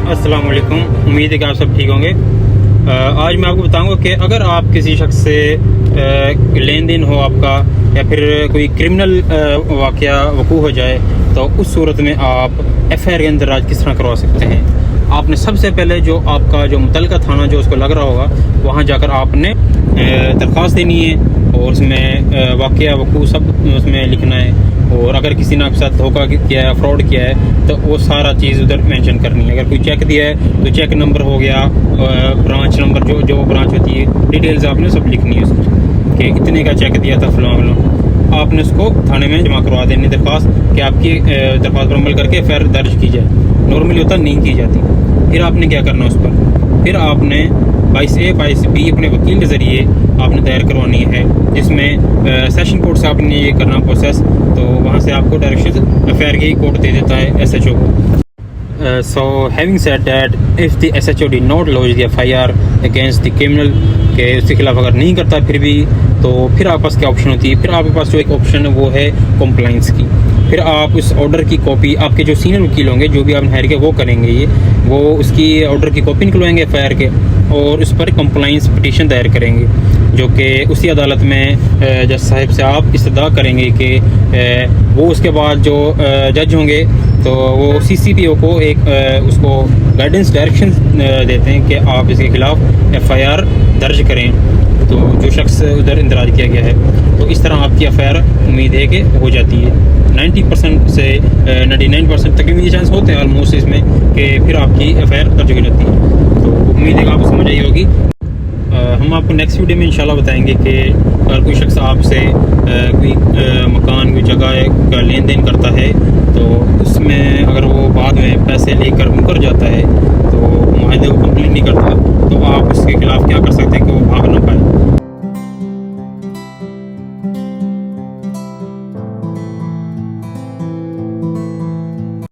अस्सलाम वालेकुम। उम्मीद है कि आप सब ठीक होंगे। आज मैं आपको बताऊंगा कि अगर आप किसी शख्स से लेन देन हो आपका या फिर कोई क्रिमिनल वाक़या वक़ू हो जाए तो उस सूरत में आप FIR के अंदर राज किस तरह करवा सकते हैं। आपने सबसे पहले जो आपका जो मुतल्लिका थाना जो उसको लग रहा होगा वहाँ जाकर आपने दरख्वास्त देनी है और उसमें वाक़या वक़ू सब उसमें लिखना है। और अगर किसी ने आपके साथ धोखा किया है, फ्रॉड किया है, तो वो सारा चीज़ उधर मेंशन करनी है। अगर कोई चेक दिया है तो चेक नंबर हो गया, ब्रांच नंबर जो ब्रांच होती है, डिटेल्स आपने सब लिखनी है उसकी कि इतने का चेक दिया था फलां। आपने उसको थाने में जमा करवा देनी दरख्वास्त कि आपकी दरख्वास्त पर अमल करके FIR दर्ज की जाए। नॉर्मली होता नहीं की जाती। फिर आपने क्या करना उस पर, फिर आपने 22A 22B अपने वकील के ज़रिए आपने दायर करवानी है, जिसमें सेशन कोर्ट से आपने ये करना प्रोसेस। तो वहाँ से आपको डायरेक्शन FIR की कोर्ट दे देता है SHO को। So having said that, if the SHO did not lodge the FIR against the criminal, के उसके खिलाफ अगर नहीं करता फिर भी, तो फिर आपके पास क्या ऑप्शन होती है। फिर आपके पास जो एक ऑप्शन है वो है कंप्लाइंस की। फिर आप उस ऑर्डर की कॉपी, आपके जो सीनियर वकील होंगे जो भी आपने हायर किया वो करेंगे, वो उसकी ऑर्डर की कॉपी निकलवाएंगे FIR के और उस पर कंप्लाइंस पिटीशन दायर करेंगे, जो कि उसी अदालत में जज साहब से आप इस्तदा करेंगे कि वो उसके बाद जो जज होंगे तो वो CCPO को एक उसको गाइडेंस डायरेक्शन देते हैं कि आप इसके खिलाफ FIR दर्ज करें, तो जो शख्स उधर इंदराज किया गया है। तो इस तरह आपकी FIR उम्मीद है कि हो जाती है। 90% से 99% तक भी चांस होते हैं ऑलमोस्ट इसमें कि फिर आपकी FIR दर्ज हो जाती है। तो उम्मीद है कि आपको समझ आई होगी। हम आपको नेक्स्ट वीडियो में इंशाल्लाह बताएंगे कि अगर कोई शख्स आपसे कोई मकान, कोई जगह का लेन देन करता है तो उसमें अगर वो बाद में पैसे लेकर मुकर जाता है तो मुआहदे को कंप्लीट नहीं करता